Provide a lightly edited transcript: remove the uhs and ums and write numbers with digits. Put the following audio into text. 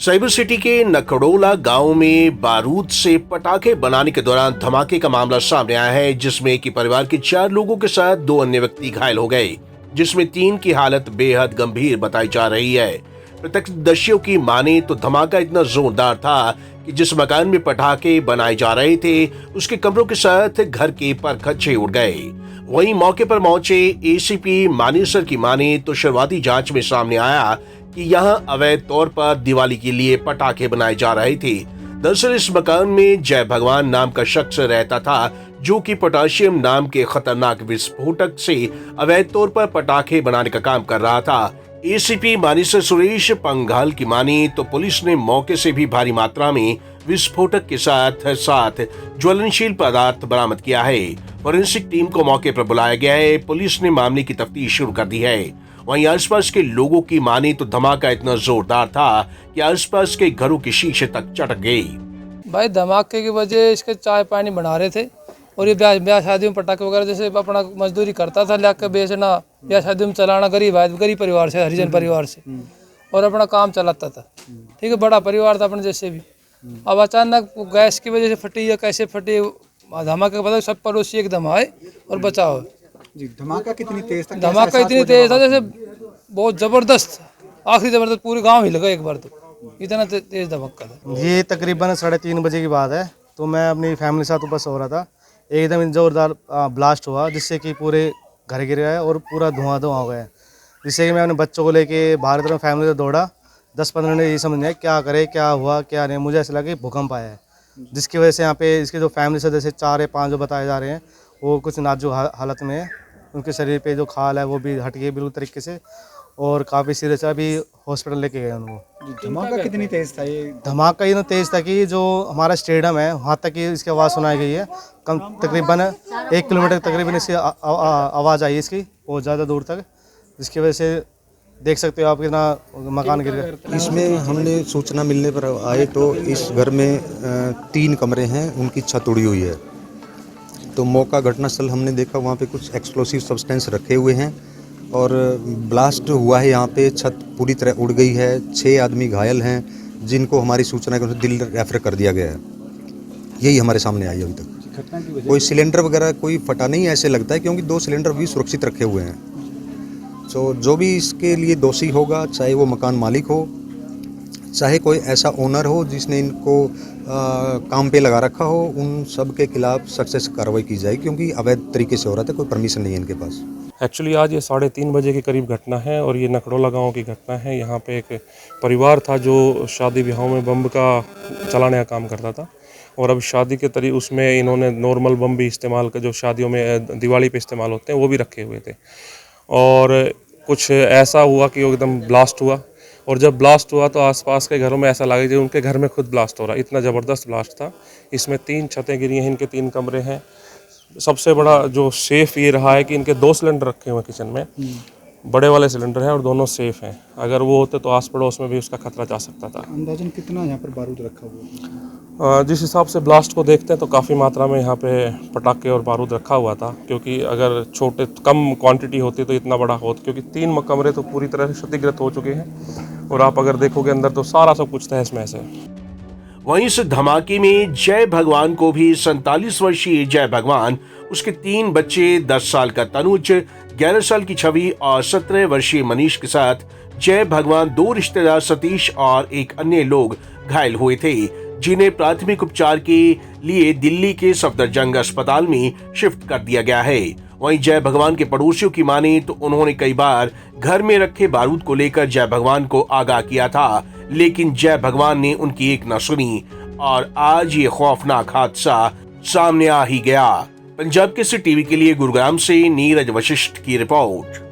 Cyber city के नखड़ोला गांव में बारूद से पटाखे बनाने के दौरान धमाके का मामला सामने आया है, जिसमें कि परिवार के 4 लोगों के साथ 2 अन्य व्यक्ति घायल हो गए, जिसमें 3 की हालत बेहद गंभीर बताई जा रही है। प्रत्यक्षदर्शियों की माने तो धमाका इतना जोरदार था कि जिस मकान में पटाखे बनाए जा रहे थे उसके कमरों के साथ घर के परखच्चे उड़ गए। वहीं मौके पर पहुंचे एसीपी मानेसर की माने तो शुरुआती जांच में सामने आया कि यहां अवैध तौर पर दिवाली के लिए पटाखे बनाए जा रहे थे। दरअसल इस मकान में जय भगवान नाम का शख्स रहता था, जो कि पोटाशियम नाम के खतरनाक विस्फोटक से अवैध तौर पर पटाखे बनाने का काम कर रहा था। एसीपी मानेसर सुरेश पंघाल की माने तो पुलिस ने मौके से भी भारी मात्रा में विस्फोटक के साथ ज्वलनशील पदार्थ बरामद किया है। फोरेंसिक टीम को मौके पर बुलाया गया है। पुलिस ने मामले की तफ्तीश शुरू कर दी है। वहीं आसपास के लोगों की माने तो धमाका इतना जोरदार था कि आसपास के घरों के शीशे तक चटक गई। भाई धमाके की वजह इसके चाय पानी बना रहे थे और ये ब्याह शादी में पटाखे वगैरह जैसे अपना मजदूरी करता था, लाके बेचना, ब्याह शादी में चलाना, गरीब परिवार से, हरिजन परिवार से, और अपना काम चलाता था। ठीक है, बड़ा परिवार था अपने जैसे भी। अब अचानक गैस की वजह से फटी या कैसे फटी, धमाके के बाद सब पड़ोसी एकदम आए और बचाव जी। धमाका कितनी तेज था? धमाका इतनी तेज था जैसे बहुत जबरदस्त, आखिरी जबरदस्त, पूरे गांव हिल गए एक बार, तो इतना तेज धमाका था। ये तकरीबन 3:30 बजे की बात है। तो मैं अपनी फैमिली के साथ ऊपर सो रहा था, एकदम जोरदार ब्लास्ट हुआ जिससे कि पूरे घर गिर गए और पूरा धुआं हो गया, जिससे कि मैं अपने बच्चों को लेके बाहर तरफ फैमिली से दौड़ा। 10-15 मिनट ये समझ नहीं आया क्या करे, क्या हुआ क्या नहीं। मुझे ऐसा लगा कि भूकंप आया है, जिसकी वजह से यहाँ पे इसके जो फैमिली सदस्य 4 या 5 जो बताए जा रहे हैं वो कुछ नाजुक हालत में है। उनके शरीर पे जो खाल है वो भी हट गई बिल्कुल तरीके से, और काफ़ी सीरियस है। अभी हॉस्पिटल लेके गए उनको। धमाका कितनी तेज था? ये धमाका इतना तेज था कि जो हमारा स्टेडियम है वहाँ तक की इसकी आवाज़ सुनाई गई है। कम तकरीबन 1 किलोमीटर तकरीबन इसकी आवाज़ आई इसकी, बहुत ज़्यादा दूर तक, जिसकी वजह से देख सकते हो आप कितना मकान गिर गया। इसमें हमने सूचना मिलने पर आए तो इस घर में 3 कमरे हैं, उनकी छत उड़ी हुई है। तो मौका घटनास्थल हमने देखा, वहाँ पे कुछ एक्सप्लोसिव सब्सटेंस रखे हुए हैं और ब्लास्ट हुआ है। यहाँ पे छत पूरी तरह उड़ गई है। 6 आदमी घायल हैं, जिनको हमारी सूचना के अनुसार दिल्ली रेफर कर दिया गया है। यही हमारे सामने आई अभी तक। कोई सिलेंडर वगैरह कोई फटा नहीं ऐसे लगता है, क्योंकि 2 सिलेंडर भी सुरक्षित रखे हुए हैं। तो जो भी इसके लिए दोषी होगा, चाहे वो मकान मालिक हो, चाहे कोई ऐसा ओनर हो जिसने इनको काम पे लगा रखा हो, उन सब के खिलाफ सख्त से कार्रवाई की जाए, क्योंकि अवैध तरीके से हो रहा था, कोई परमिशन नहीं है इनके पास। एक्चुअली आज ये 3:30 बजे के करीब घटना है और ये नखड़ोला गांव की घटना है। यहाँ पे एक परिवार था जो शादी ब्याहों में बम का चलाने का काम करता था, और अब शादी के तरीके उसमें इन्होंने नॉर्मल बम भी इस्तेमाल कर, जो शादियों में दिवाली पे इस्तेमाल होते हैं, वो भी रखे हुए थे। और कुछ ऐसा हुआ कि वो एकदम ब्लास्ट हुआ, और जब ब्लास्ट हुआ तो आसपास के घरों में ऐसा लगा कि उनके घर में खुद ब्लास्ट हो रहा है। इतना ज़बरदस्त ब्लास्ट था। इसमें 3 छतें गिरी हैं, इनके 3 कमरे हैं। सबसे बड़ा जो सेफ ये रहा है कि इनके 2 सिलेंडर रखे हुए हैं किचन में, बड़े वाले सिलेंडर हैं और दोनों सेफ हैं। अगर वो होते तो आस पड़ोस में भी उसका खतरा जा सकता था। अंदाजन कितना यहाँ पर बारूद रखा हुआ है? जिस हिसाब से ब्लास्ट को देखते हैं तो काफ़ी मात्रा में यहाँ पे पटाखे और बारूद रखा हुआ था, क्योंकि अगर कम क्वांटिटी होती तो इतना बड़ा होता, क्योंकि 3 कमरे तो पूरी तरह से क्षतिग्रस्त हो चुके हैं, और आप अगर देखोगे अंदर तो सारा सब कुछ तहस महस है। वहीं इस धमाके में जय भगवान को भी 47 वर्षीय जय भगवान, उसके 3 बच्चे 10 साल का तनुज, 11 साल की छवि और 17 वर्षीय मनीष के साथ जय भगवान 2 रिश्तेदार सतीश और एक अन्य लोग घायल हुए थे, जिन्हें प्राथमिक उपचार के लिए दिल्ली के सफदरजंग अस्पताल में शिफ्ट कर दिया गया है। वहीं जय भगवान के पड़ोसियों की माने तो उन्होंने कई बार घर में रखे बारूद को लेकर जय भगवान को आगाह किया था, लेकिन जय भगवान ने उनकी एक न सुनी और आज ये खौफनाक हादसा सामने आ ही गया। पंजाब केसरी टीवी के लिए गुरुग्राम से नीरज वशिष्ठ की रिपोर्ट।